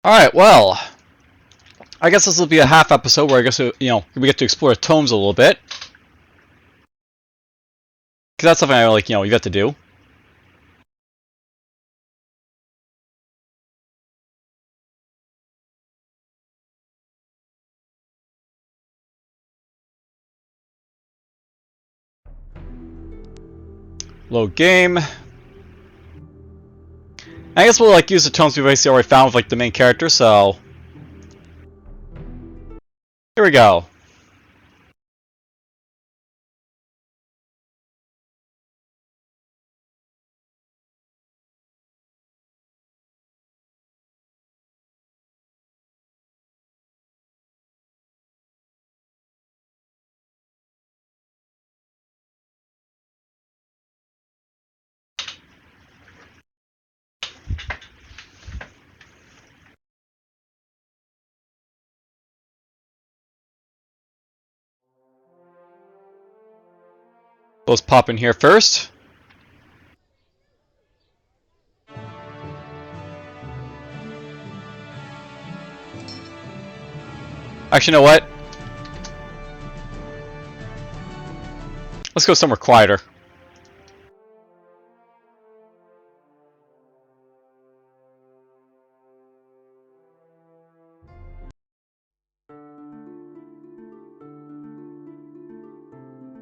Alright, well, I guess this will be a half episode where I guess, we get to explore tomes a little bit. Because that's something I like, you got to do. Load game. I guess we'll use the tomes we basically already found with the main character, so here we go. Let's pop in here first. Actually, you know what? Let's go somewhere quieter.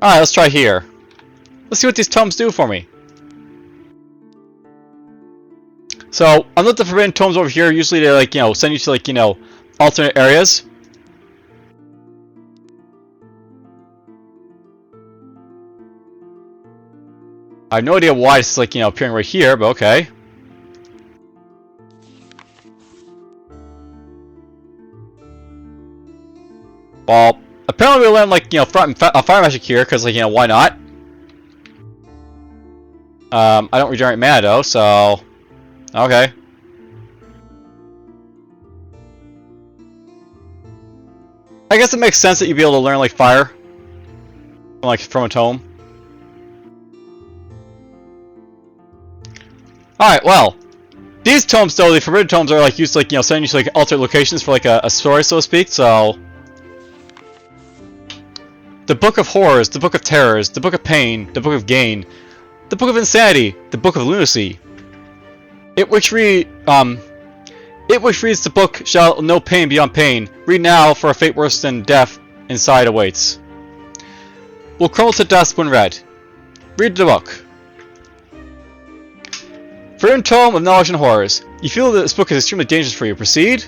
Alright, let's try here. Let's see what these tomes do for me. So, unlike the forbidden tomes over here, usually they send you to alternate areas. I have no idea why it's appearing right here, but okay. Well, apparently we learned fire magic here, because why not? I don't regenerate mana though, so okay. I guess it makes sense that you'd be able to learn fire from a tome. Alright, well, these tomes though, the forbidden tomes are used to sending you to alternate locations for a story, so to speak. So the Book of Horrors, the Book of Terrors, the Book of Pain, the Book of Gain, the Book of Insanity, the Book of Lunacy. It which reads the book shall know pain beyond pain. Read now, for a fate worse than death inside awaits. Will crumble to dust when read. Read the book. Forbidden Tome of Knowledge and Horrors. You feel that this book is extremely dangerous for you. Proceed?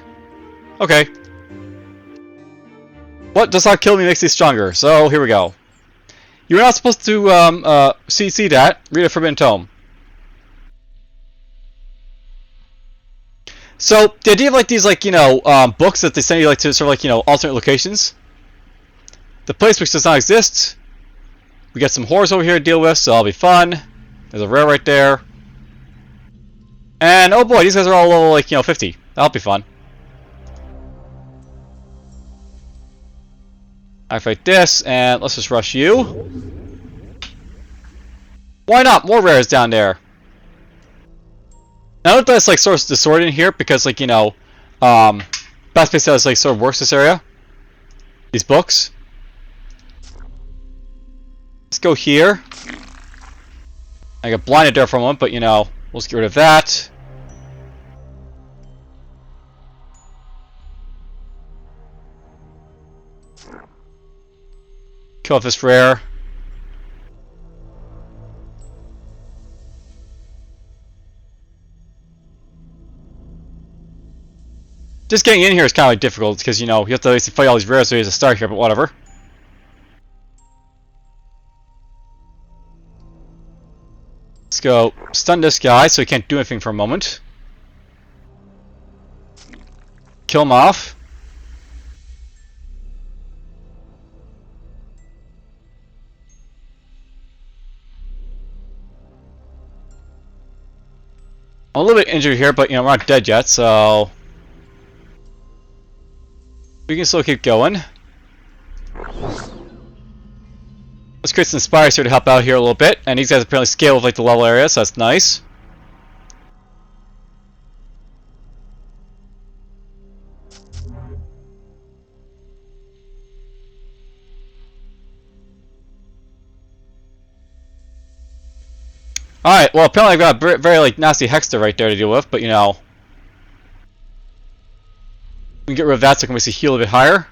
Okay. What does not kill me makes me stronger, so here we go. You were not supposed to see that. Read a Forbidden Tome. So the idea of these books that they send you to sort of alternate locations. The place which does not exist. We got some horrors over here to deal with, so that'll be fun. There's a rare right there. And oh boy, these guys are all level 50. That'll be fun. I fight this, and let's just rush you. Why not? More rares down there. Now note that it's sort of distorted in here because Fast Paced has sort of works this area. These books. Let's go here. I got blinded there for a moment, but we'll just get rid of that. Kill off this rare. Just getting in here is kind of difficult because you have to fight all these rares so you have to start here, but whatever. Let's go stun this guy so he can't do anything for a moment. Kill him off. I'm a little bit injured here, but we're not dead yet, so we can still keep going. Let's create some spires here to help out here a little bit, and these guys apparently scale with the level area, so that's nice. Alright, well apparently I've got a very like nasty Hexter right there to deal with, but you know. We can get rid of that so I can basically heal a bit higher.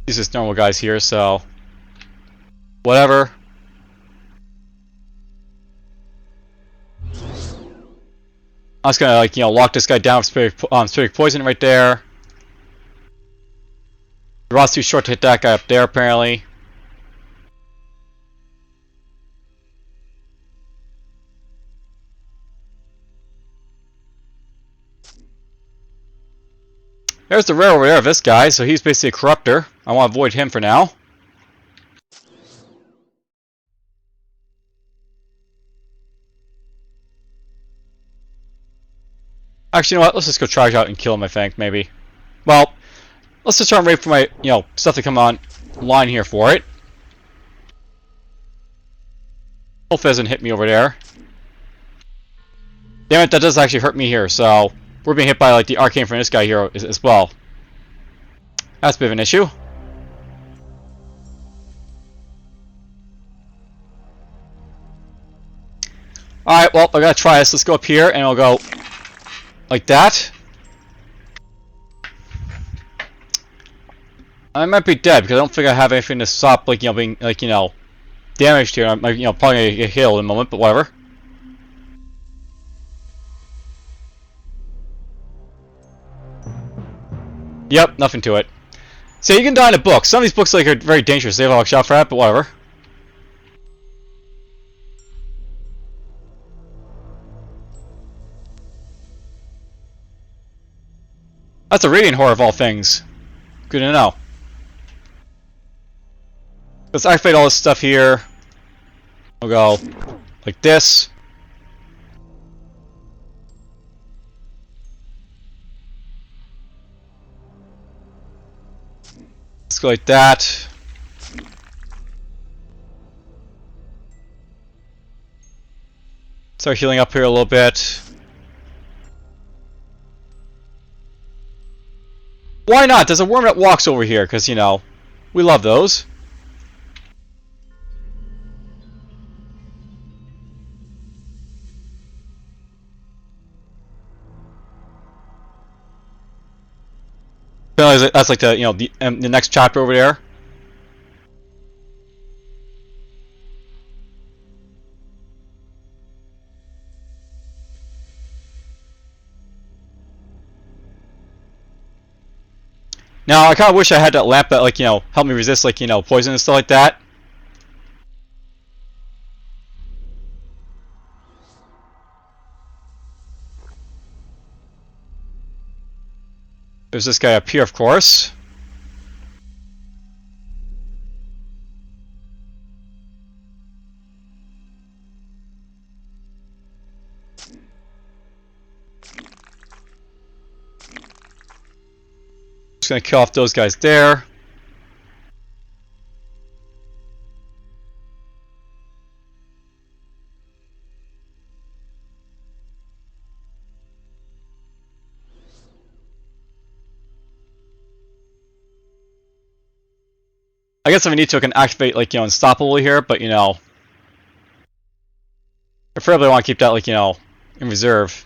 These are just normal guys here, so whatever. I'm just gonna like lock this guy down with spirit poison right there. The rod's too short to hit that guy up there apparently. There's the rare over there of this guy, so he's basically a corruptor. I want to avoid him for now. Actually, you know what? Let's just go charge out and kill him, I think, maybe. Well, let's just try and wait for my, stuff to come on line here for it. Hopefully it doesn't hit me over there. Damn it, that does actually hurt me here, so we're being hit by like the arcane from this guy here as well. That's a bit of an issue. Alright, well, I gotta try this. Let's go up here and I'll go like that. I might be dead because I don't think I have anything to stop like being like damaged here. I'm probably gonna get healed in a moment, but whatever. Yep, nothing to it. So you can die in a book. Some of these books like are very dangerous. They have a lock shot for that, but whatever. That's a radiant whore of all things. Good to know. Let's activate all this stuff here. We'll go like this. Let's go like that. Start healing up here a little bit. Why not? There's a worm that walks over here, because, we love those. That's like the next chapter over there. Now I kind of wish I had that lamp that help me resist poison and stuff like that. There's this guy up here, of course. Just gonna kill off those guys there. I guess if I need to, I can activate unstoppable here, but preferably I want to keep that in reserve.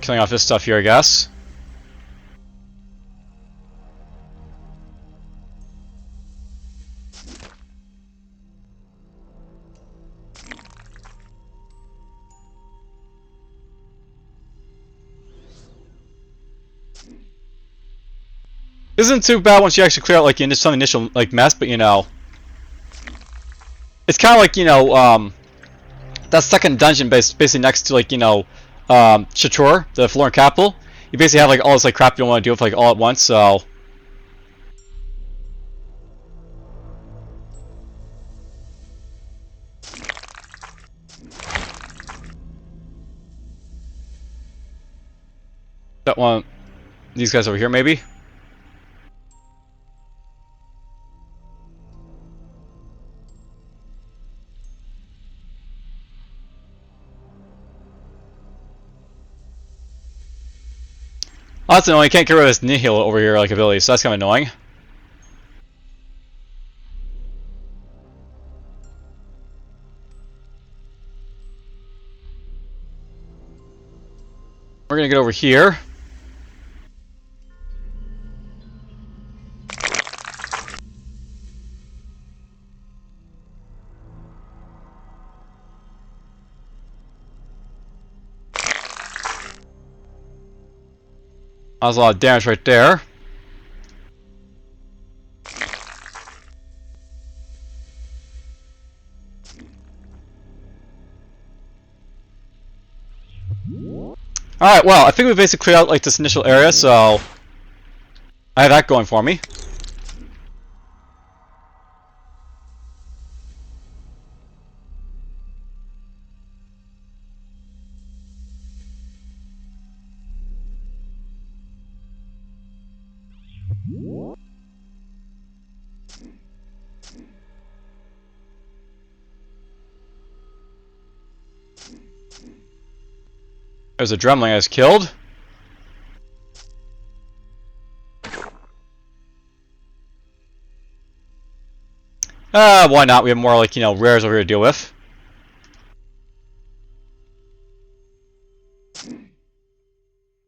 Killing off this stuff here, I guess. Isn't too bad once you actually clear out some initial mess, but it's kind of that second dungeon basically next to Chatur, the Florin capital. You basically have all this crap you don't want to deal with all at once, so That one, these guys over here, maybe. Oh, that's annoying. You can't get rid of this nihil over here like ability, so that's kind of annoying. We're gonna get over here. That was a lot of damage right there. Alright, well, I think we basically cleared out like this initial area, so I have that going for me. There's a drumling I just killed. Why not? We have more like, rares over here to deal with.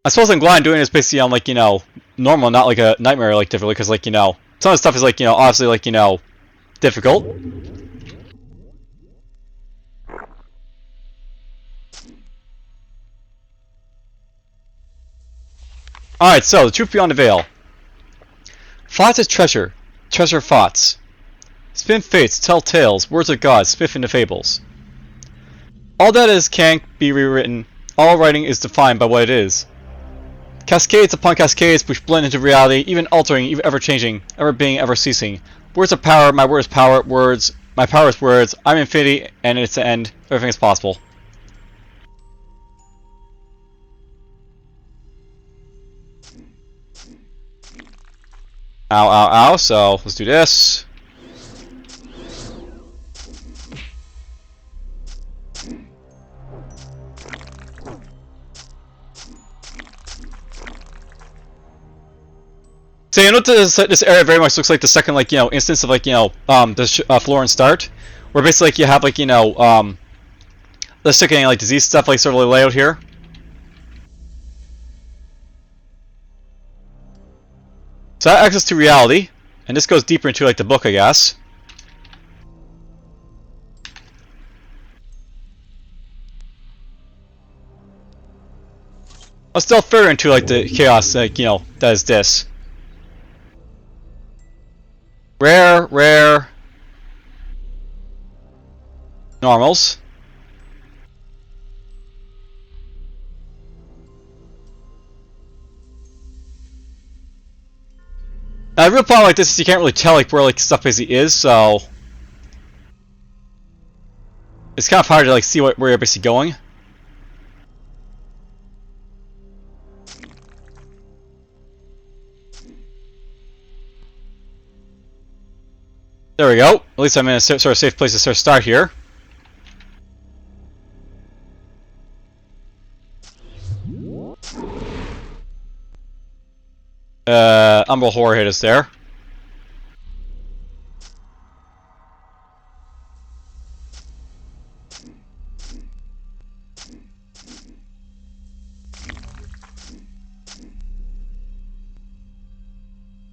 I suppose I'm glad I'm doing this basically on like, normal, not like a nightmare like differently, because like, some of the stuff is like, obviously like, difficult. Alright, so, the truth beyond the veil. Thoughts is treasure. Treasure thoughts. Spin fates, tell tales, words of God, spiff into fables. All that is can't be rewritten. All writing is defined by what it is. Cascades upon cascades which blend into reality, even altering, even ever-changing, ever-being, ever-ceasing. Words of power, my word is power, words, my power is words, I'm infinity, and it's the end, everything is possible. Ow, ow, ow, so let's do this. So you know this area very much looks like the second like instance of like the Florin start, where basically like you have like the sickening like disease stuff like sort of lay out here. So that access to reality, and this goes deeper into like the book, I guess. I'll still further into like the chaos like that is this. Rare. Normals. Now, the real problem like this is you can't really tell like where like stuff basically is, so it's kind of hard to like see where you're basically going. There we go. At least I'm in a sort of safe place to sort of start here. Umbral Horror hit us there.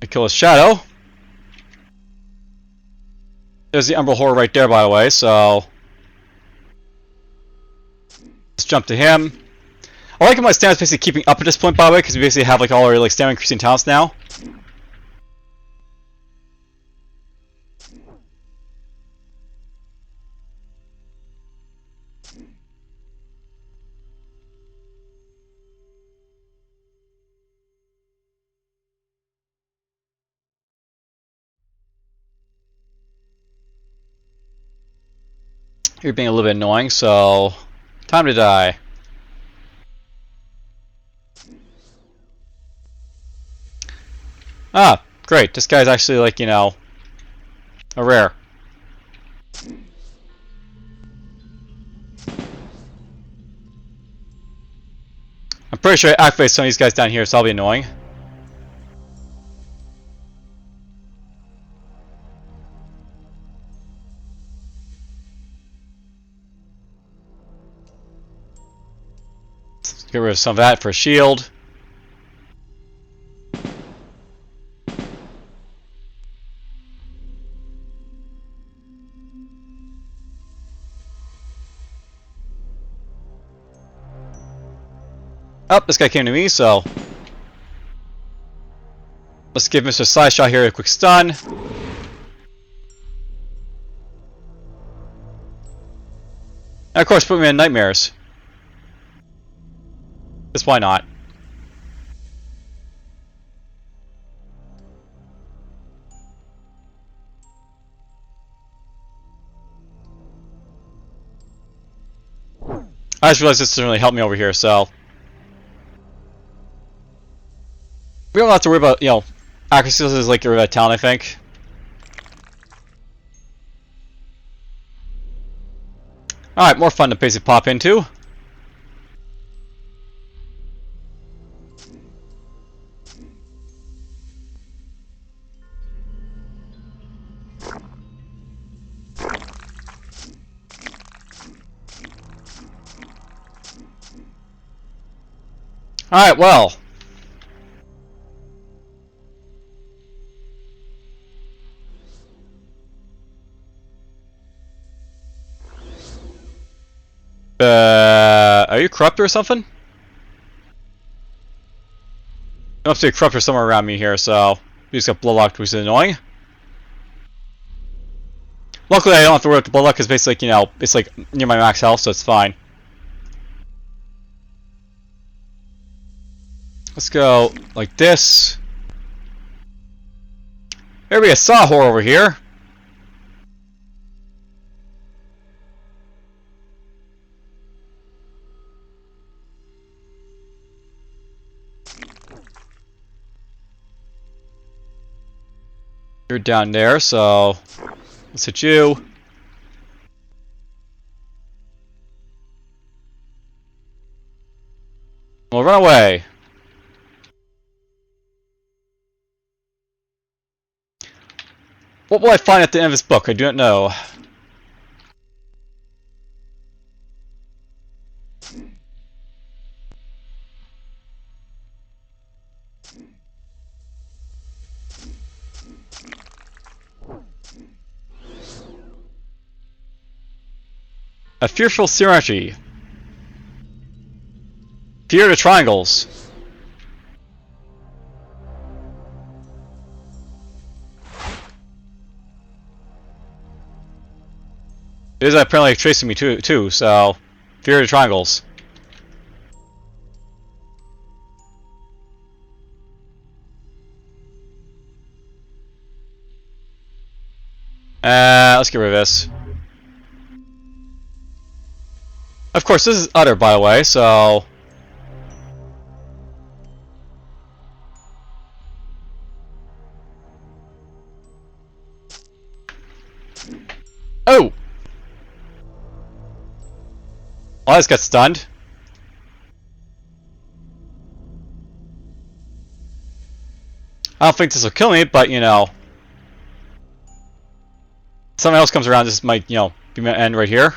I kill his shadow. There's the Umbral Horror right there, by the way, so let's jump to him. I like how my stamina's basically keeping up at this point, by the way, because we basically have like all our like stamina increasing talents now. You're being a little bit annoying, so time to die. Ah, great. This guy's actually like, you know, a rare. I'm pretty sure I activated some of these guys down here, so that'll be annoying. Let's get rid of some of that for a shield. Oh, this guy came to me, so let's give Mr. Side Shot here a quick stun. And of course, put me in nightmares. Because why not? I just realized this doesn't really help me over here, so we don't have to worry about, you know, accuracy is like your talent, I think. Alright, more fun to basically pop into. Alright, well. Are you corrupt or something? There must be a corruptor somewhere around me here, so we just got bloodlocked, which is annoying. Luckily, I don't have to worry about the bloodlock because basically, you know, it's like near my max health, so it's fine. Let's go like this. There we a sawhorse over here. You're down there, so let's hit you. We'll run away. What will I find at the end of this book? I do not know. A fearful synergy. Fear the triangles. It is apparently tracing me too, so fear the triangles. Let's get rid of this. Of course, this is utter, by the way, so oh! I just got stunned. I don't think this will kill me, but you know, if something else comes around, this might, you know, be my end right here.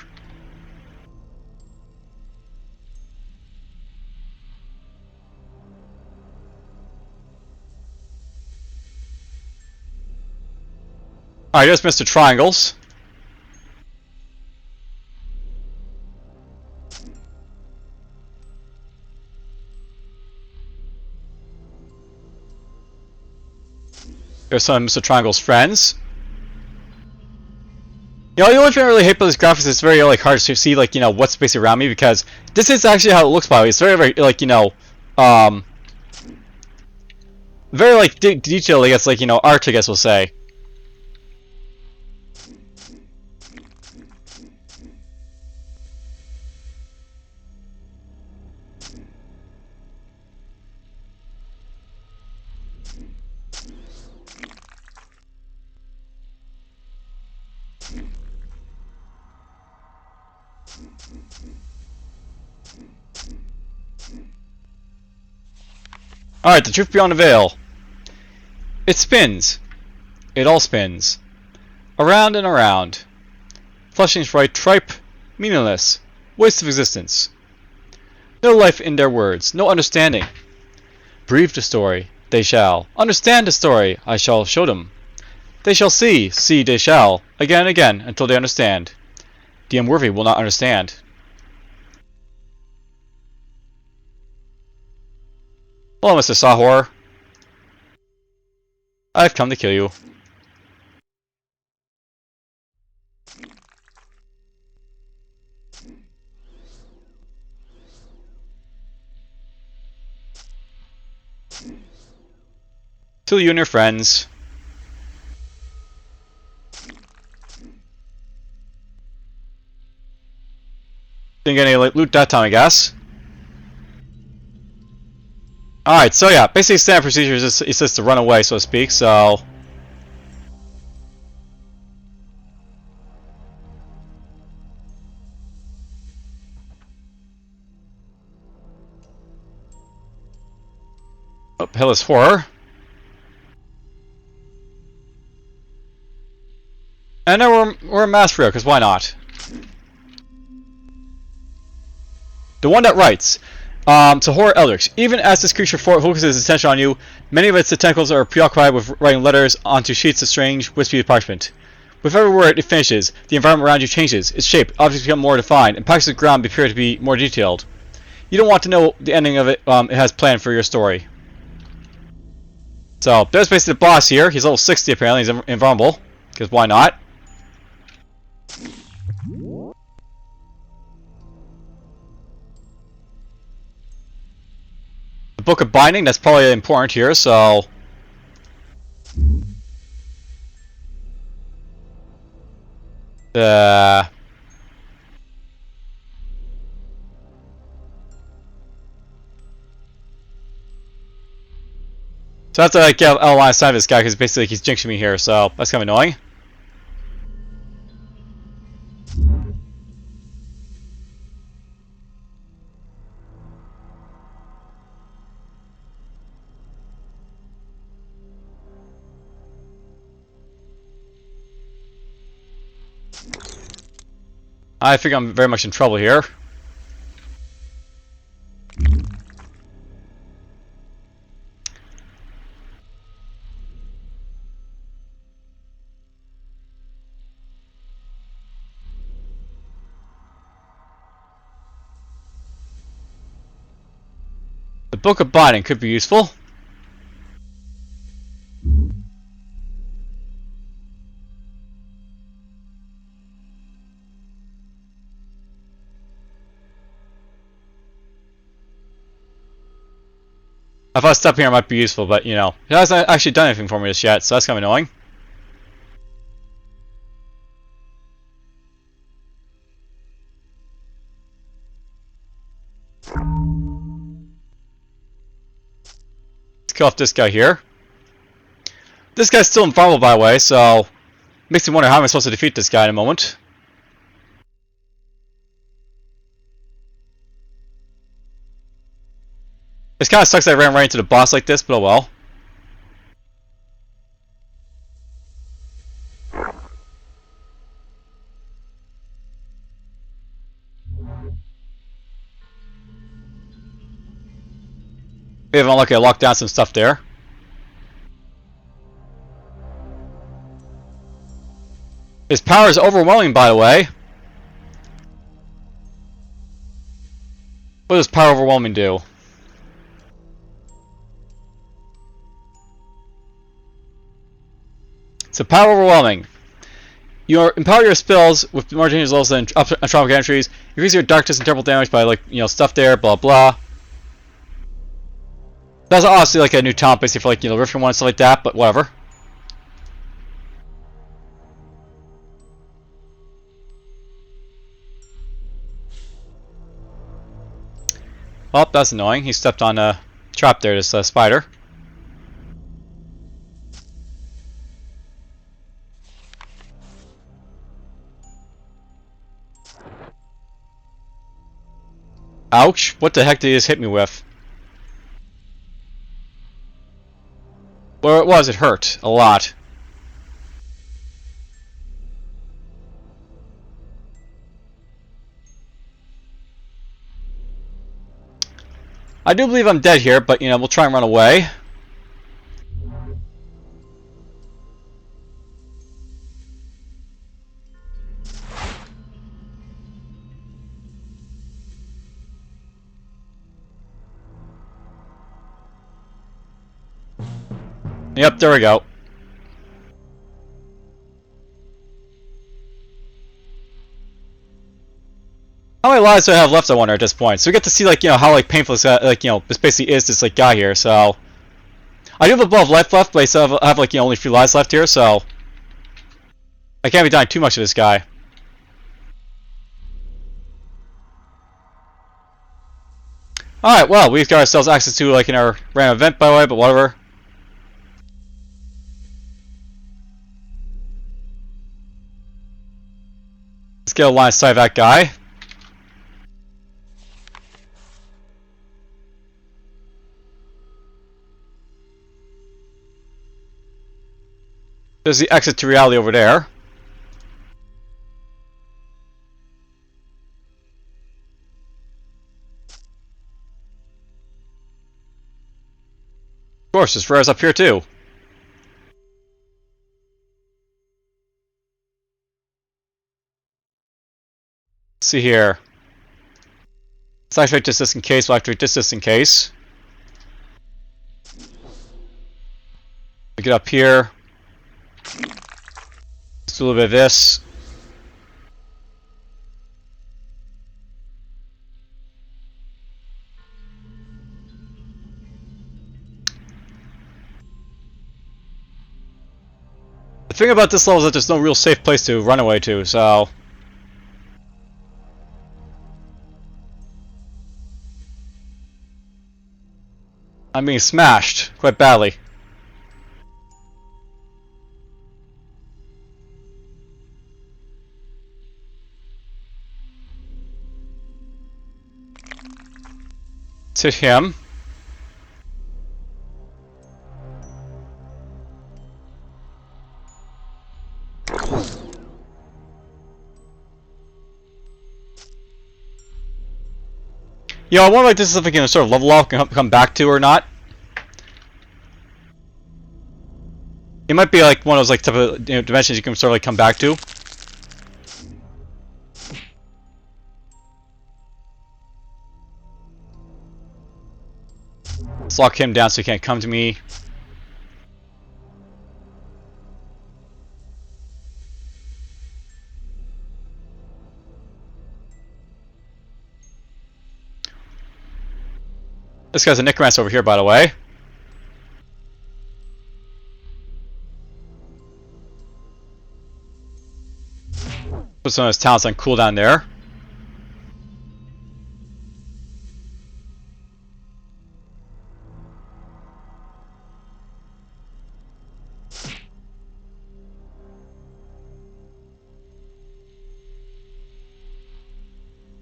Alright, here's Mr. Triangles. Here's some of Mr. Triangle's friends. You know, the only thing I really hate about this graphics is it's very like hard to see like, you know, what's basically around me, because this is actually how it looks, by the way. It's very like, you know, very like detailed, I guess, like, you know, art, I guess we'll say. Alright, the truth beyond the veil. It spins. It all spins. Around and around. Flushing's right, tripe, meaningless. Waste of existence. No life in their words, no understanding. Breathe the story, they shall. Understand the story, I shall show them. They shall see they shall, again and again, until they understand. The unworthy will not understand. Hello, Mr. Sahor. I've come to kill you. To you and your friends. Didn't get any loot that time, I guess. Alright, so yeah, basically standard procedure is just to run away, so to speak, so... Oh, Hellas Horror. And now we're a mass rio, because why not? The one that writes, to Horror Eldritch, even as this creature focuses its attention on you, many of its tentacles are preoccupied with writing letters onto sheets of strange, wispy parchment. With every word it finishes, the environment around you changes, its shape, objects become more defined, and patches of ground appear to be more detailed. You don't want to know the ending of it has planned for your story. So, there's basically the boss here. He's level 60 apparently, he's invulnerable, because why not? The Book of Binding, that's probably important here, so... So I have to like get a line of sight of this guy because basically he's jinxing me here, so that's kind of annoying. I think I'm very much in trouble here. The Book of Binding could be useful. If I step here, it might be useful, but you know, it hasn't actually done anything for me just yet, so that's kind of annoying. Let's kill off this guy here. This guy's still invulnerable, by the way, so makes me wonder how am I supposed to defeat this guy in a moment. It kind of sucks that I ran right into the boss like this, but oh well. If I'm unlucky, I locked down some stuff there. His power is overwhelming, by the way. What does power overwhelming do? So power overwhelming. You empower your spells with more changes levels than atomic entries. Increase your darkness and terrible damage by like stuff there, blah blah. That's honestly like a new taunt basically for like Rift one and stuff like that, but whatever. Well, that's annoying. He stepped on a trap there, this spider. Ouch. What the heck did he just hit me with? Where it was, it hurt. A lot. I do believe I'm dead here, but, you know, we'll try and run away. Yep, there we go. How many lives do I have left, I wonder, at this point? So we get to see, like, you know, how, like, painful this, like, you know, this basically is, this, like, guy here, so... I do have a ball of life left, but I still have like, you know, only a few lives left here, so... I can't be dying too much of this guy. Alright, well, we've got ourselves access to, like, in our random event, by the way, but whatever. Let's get a line of sight of that guy. There's the exit to reality over there. Of course, there's rares up here too. Let's see here. Let's activate this in case. We'll activate this in case. We get up here. Let's do a little bit of this. The thing about this level is that there's no real safe place to run away to, so... I'm being smashed quite badly. Let's hit him. You know, I wonder if this is something you can sort of level off and come back to or not. It might be like one of those like type of, you know, dimensions you can sort of like come back to. Let's lock him down so he can't come to me. This guy's a necromancer over here, by the way. Put some of his talents on cooldown there.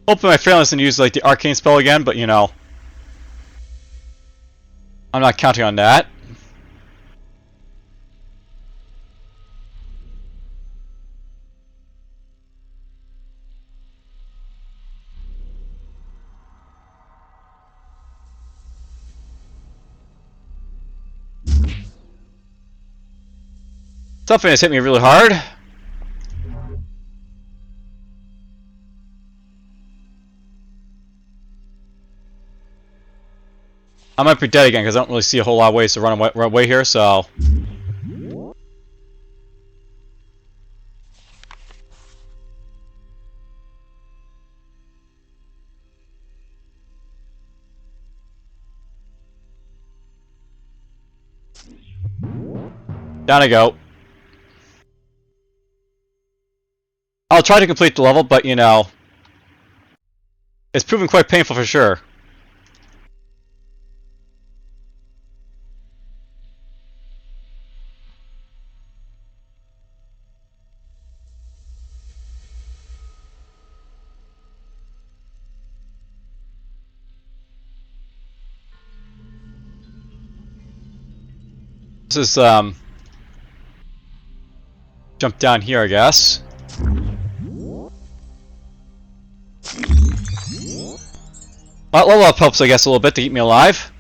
Hopefully my friend doesn't use like the arcane spell again, but you know, I'm not counting on that. Something has hit me really hard. I might be dead again because I don't really see a whole lot of ways to run away here, so... Down I go. I'll try to complete the level, but you know... It's proven quite painful for sure. This is jump down here, I guess. Well, level up helps, I guess, a little bit to keep me alive.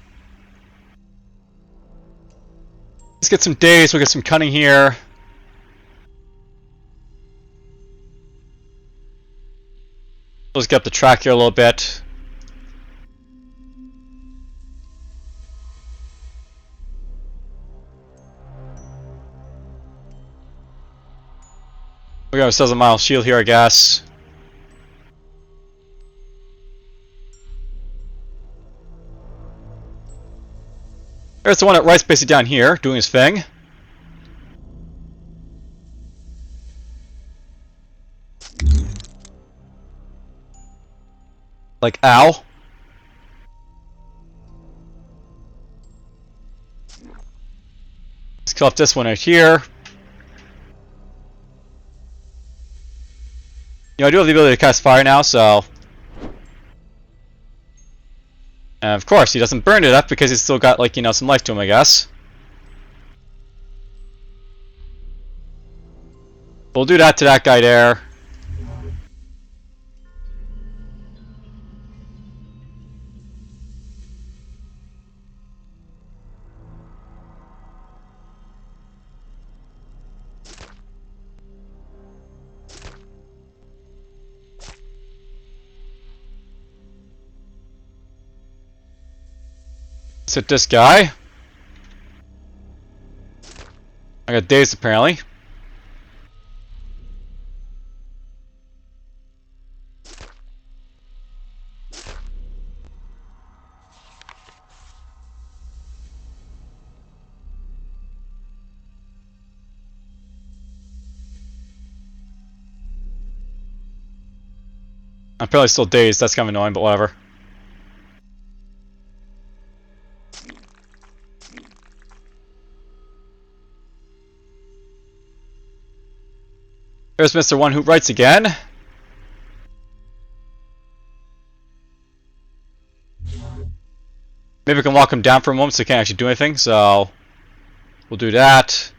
Let's get some days. We'll get some cunning here. Let's get up the track here a little bit. We got ourselves a mile shield here, I guess. There's the one at right's basically down here, doing his thing. Like, ow. Let's kill off this one right here. You know, I do have the ability to cast fire now, so... And of course, he doesn't burn it up because he's still got, like, you know, some life to him, I guess. We'll do that to that guy there. Let's hit this guy. I got dazed apparently. I'm apparently still dazed, that's kind of annoying, but whatever. There's Mr. One Who Writes again. Maybe we can lock him down for a moment so he can't actually do anything, so we'll do that.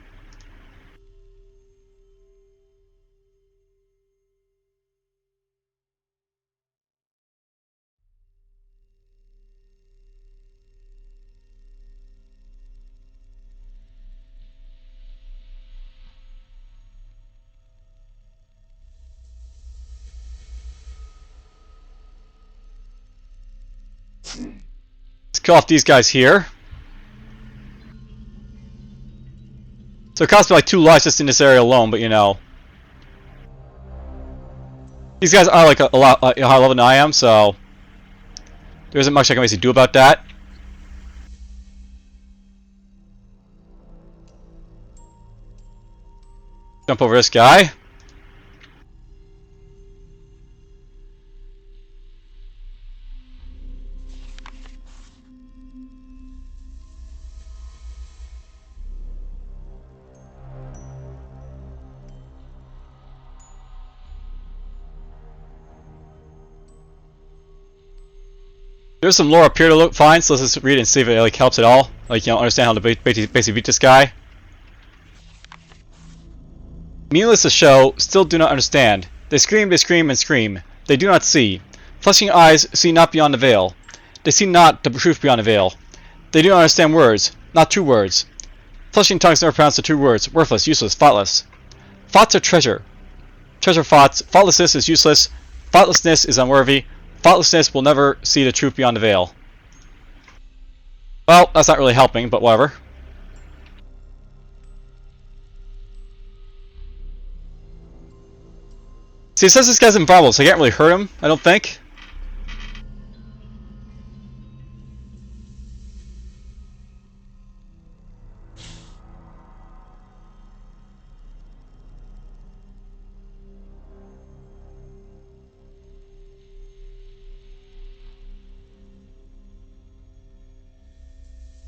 Let's kill off these guys here. So it costs me like 2 lives just in this area alone, but you know. These guys are like a lot higher level than I am, so there isn't much I can basically do about that. Jump over this guy. There's some lore up here to look fine, so let's just read it and see if it like helps at all. Like, you know, understand how to basically beat this guy. Needless to show, still do not understand. They scream, and scream. They do not see. Fleshing eyes see not beyond the veil. They see not the truth beyond the veil. They do not understand words, not true words. Fleshing tongues never pronounce the true words. Worthless, useless, thoughtless. Thoughts are treasure. Treasure thoughts. Thoughtlessness is useless. Thoughtlessness is unworthy. Thoughtlessness will never see the truth beyond the veil. Well, that's not really helping, but whatever. See, it says this guy's invulnerable, so I can't really hurt him, I don't think.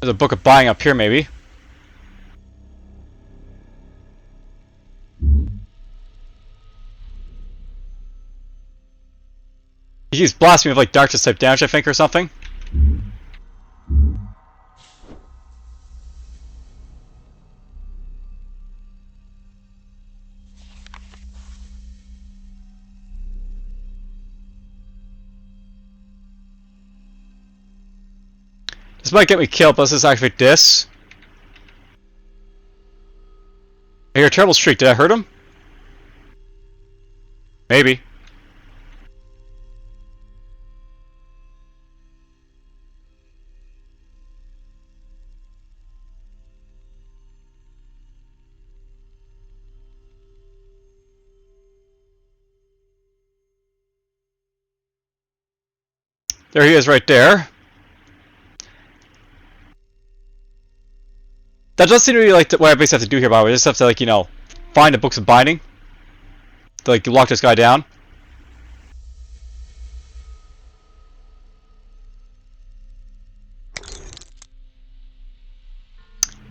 There's a book of buying up here, maybe. He keeps blasting me with like darkness type damage, I think, or something. might get me killed, but let's just activate this. I hear a terrible shriek. Did I hurt him? Maybe. There he is right there. That does seem to be like what I basically have to do here, by the way. I just have to, like, you know, find the books of binding to, like, lock this guy down.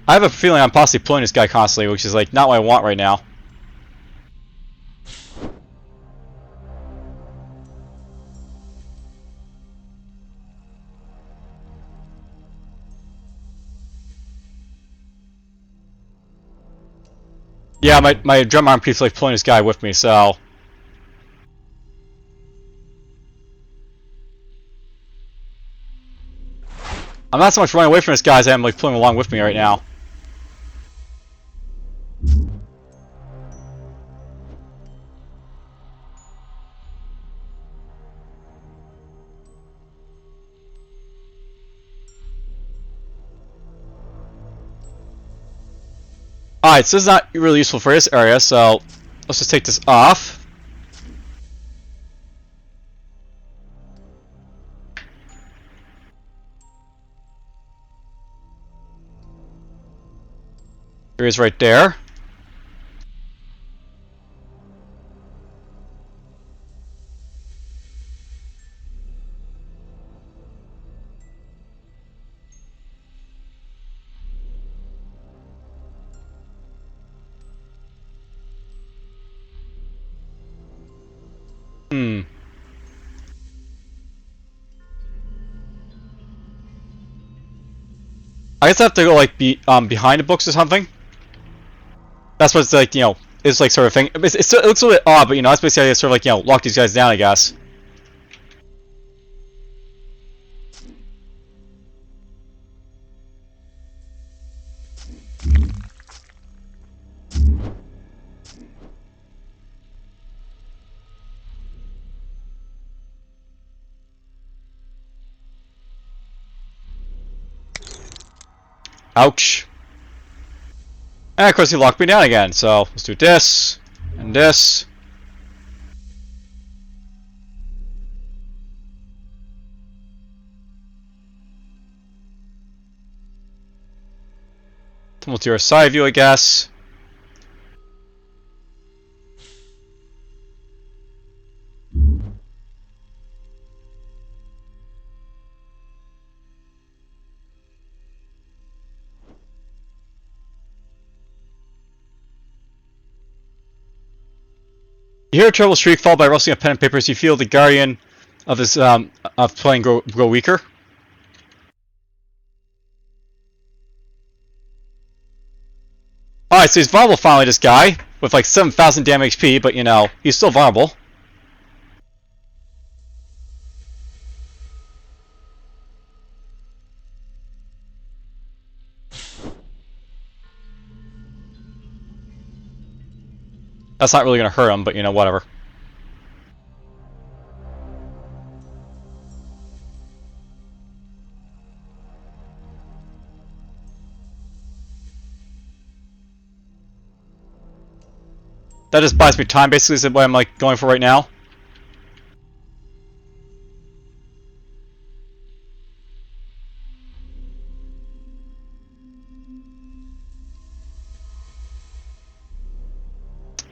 I have a feeling I'm possibly pulling this guy constantly, which is, like, not what I want right now. Yeah, my drum arm keeps, like, pulling this guy with me, so... I'm not so much running away from this guy as I am, like, pulling him along with me right now. Alright, so this is not really useful for this area, so let's just take this off. Here he is right there. I guess I have to go, like, behind the books or something. That's what's, like, you know, it's like sort of thing. It looks a little bit odd, but, you know, that's basically how you sort of, like, you know, lock these guys down, I guess. Ouch. And of course he locked me down again, so let's do this, and this. Then we'll do our side view, I guess. You hear a terrible shriek followed by rustling of pen and papers. You feel the guardian of this of playing grow weaker. Alright, so he's vulnerable finally, this guy, with like 7,000 damn HP, but you know, he's still vulnerable. That's not really going to hurt him, but you know, whatever. That just buys me time, basically, is what I'm like going for right now.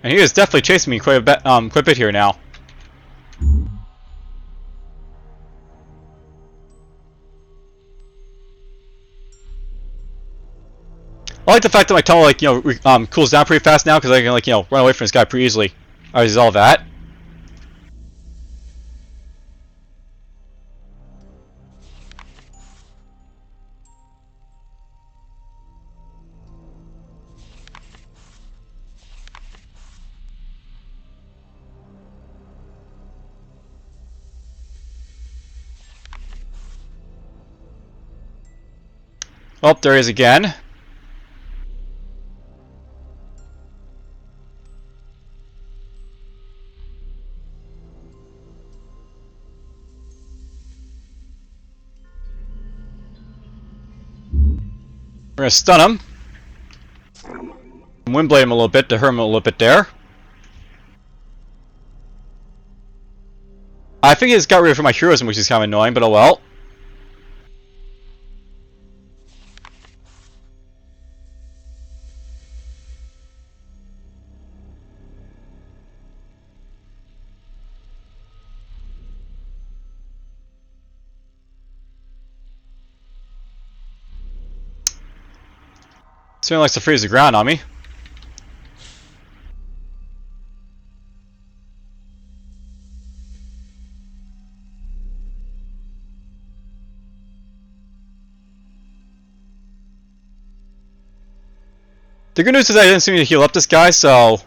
And he is definitely chasing me quite a bit here now. I like the fact that my tunnel, like, you know, cools down pretty fast now, because I can, like, you know, run away from this guy pretty easily. I resolve that. Oh, there he is again. We're gonna stun him. Windblade him a little bit to hurt him a little bit there. I think he just got rid of my heroism, which is kind of annoying, but oh well. Certainly likes to freeze the ground on me. The good news is I didn't seem to heal up this guy, so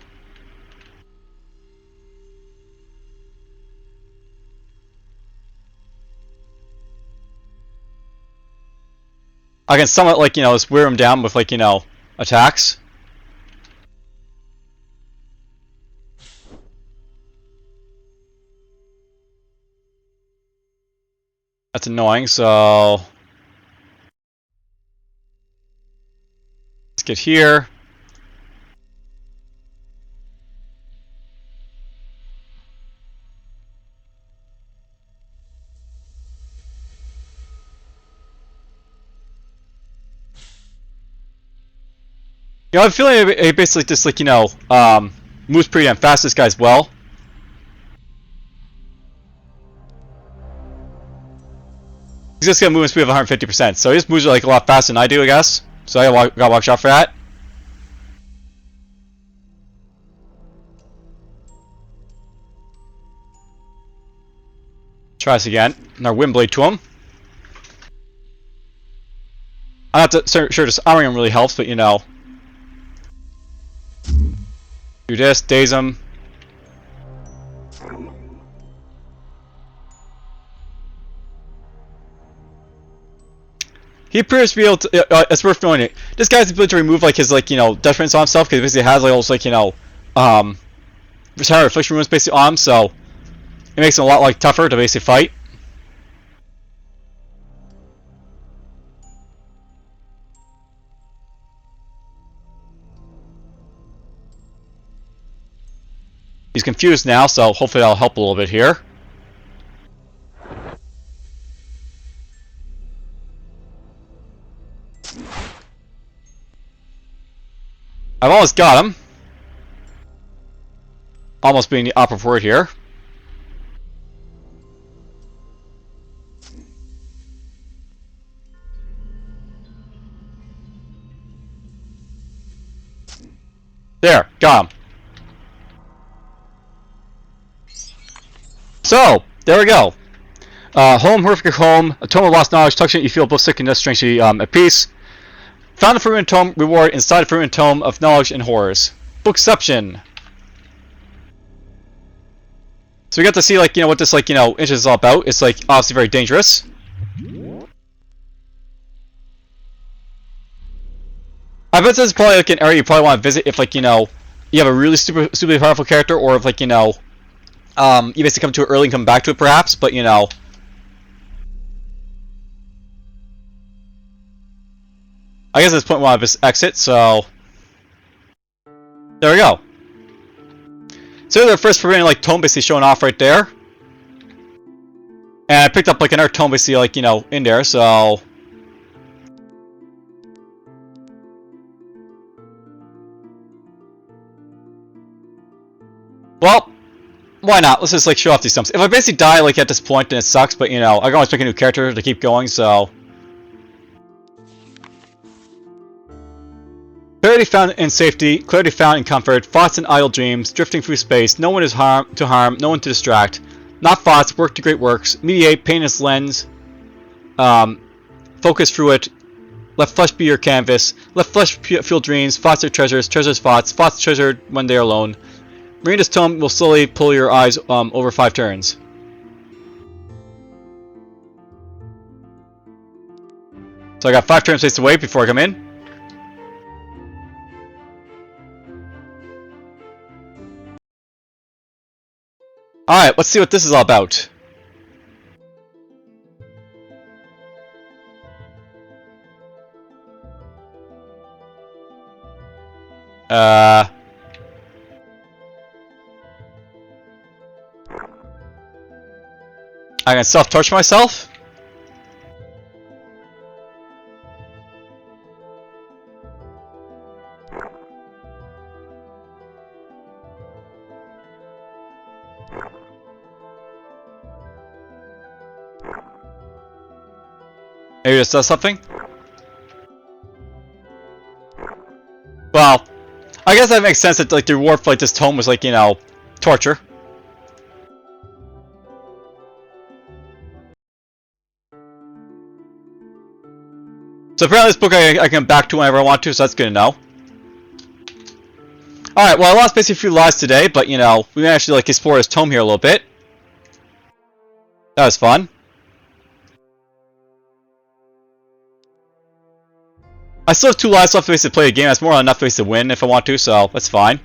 I can somewhat, like, just wear him down with, like, attacks. That's annoying, so let's get here. I'm feeling it basically just, like, moves pretty damn fast, this guy as well. He's just got a movement speed of 150%, so he just moves, like, a lot faster than I do, I guess. So I gotta watch out for that. Try this again. Another Windblade to him. I'm not sure just armoring him really helps, but do this, daze him. He appears to be able to, it's worth knowing it. This guy's ability to remove, like, his, like, detriments on himself, because he basically has, like, almost, like, retire affliction runes basically on him, so it makes him a lot, like, tougher to basically fight. He's confused now, so hopefully that'll help a little bit here. I've almost got him. Almost being the operative word here. There, got him. So, there we go. Home, horrific home, a tome of lost knowledge, touching you feel both sickness, strangely at peace. Found the Forbidden Tome reward inside the Forbidden Tome of knowledge and horrors. Bookception. So we got to see, like, what this, like, inch is all about. It's, like, obviously very dangerous. I bet this is probably, like, an area you probably want to visit if, like, you have a really stupidly powerful character, or if, like, you basically come to it early and come back to it, perhaps, but, I guess at this point we want to just exit, so there we go. So the first Forbidden, like, tome basically showing off right there. And I picked up, like, another tome basically, like, in there, so well, why not? Let's just, like, show off these tomes. If I basically die, like, at this point, then it sucks, but, I can always pick a new character to keep going, so clarity found in safety, clarity found in comfort, thoughts and idle dreams, drifting through space, no one is to harm, no one to distract, not thoughts, work to great works, mediate, painless lens, focus through it, let flesh be your canvas, let flesh fuel dreams, thoughts are treasures, treasures thoughts, thoughts treasured when they are alone. Marina's tome will slowly pull your eyes over 5 turns. So I got 5 turn space to wait before I come in. Alright, let's see what this is all about. I can self-torch myself? Maybe this does something? Well, I guess that makes sense that like the reward for like this tome was like, you know, torture. So apparently this book I can back to whenever I want to, so that's good to know. Alright, well I lost basically a few lives today, but you know, we managed to like explore this tome here a little bit. That was fun. I still have 2 lives left to play a game. That's more than enough to win if I want to, so that's fine.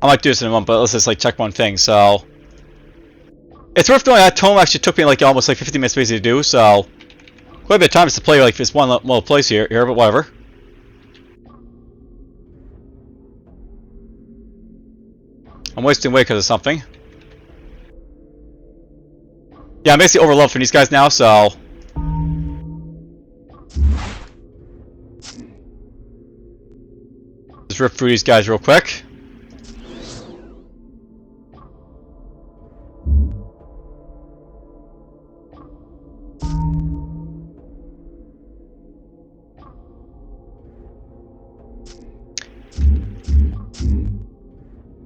I might do this in a moment, but let's just like check one thing. So it's worth doing. That tome actually took me like almost like 50 minutes basically to do, so quite a bit of time just to play like this one little place here, but whatever. I'm wasting away because of something. Yeah, I'm basically overleveled for these guys now, so just rip through these guys real quick.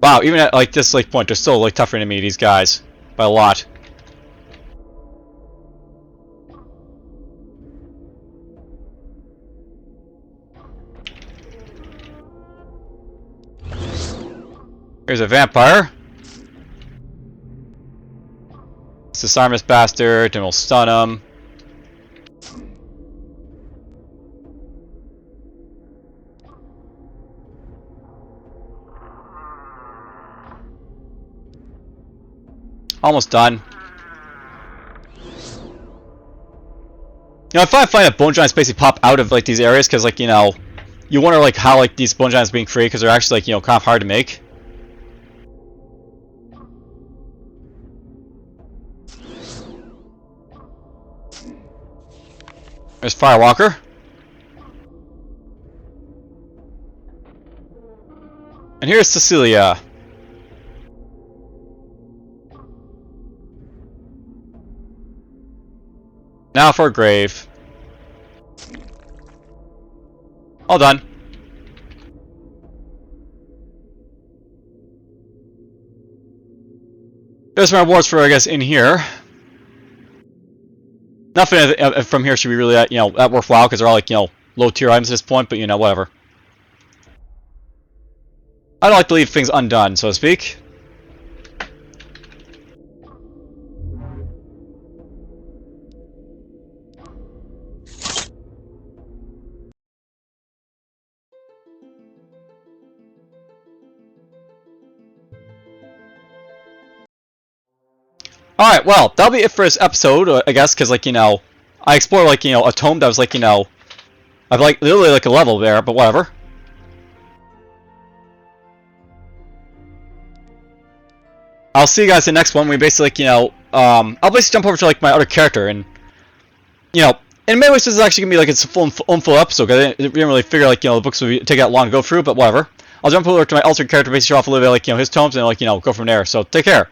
Wow, even at like this like point, they're still like tougher than me, these guys, by a lot. Here's a vampire. Let's disarm this bastard, and we'll stun him. Almost done. You know, I find that bone giants basically pop out of like these areas because, like, you know, you wonder like how like these bone giants are being created because they're actually like, you know, kind of hard to make. There's Firewalker. And here's Cecilia. Now for a grave. All done. There's my rewards for, I guess, in here. Nothing from here should be really that, you know, that worthwhile because they're all like, you know, low tier items at this point, but you know, whatever. I don't like to leave things undone, so to speak. Alright, well, that'll be it for this episode, I guess, because, like, you know, I explored, like, you know, a tome that was, like, you know, I've, like, literally, like, a level there, but whatever. I'll see you guys in the next one. We basically, like, you know, I'll basically jump over to, like, my other character, and, you know, in many ways this is actually going to be, like, it's a full episode, because I didn't really figure, like, you know, the books would take that long to go through, but whatever. I'll jump over to my alternate character, basically show off a little bit, like, you know, his tomes, and, like, you know, go from there. So, take care.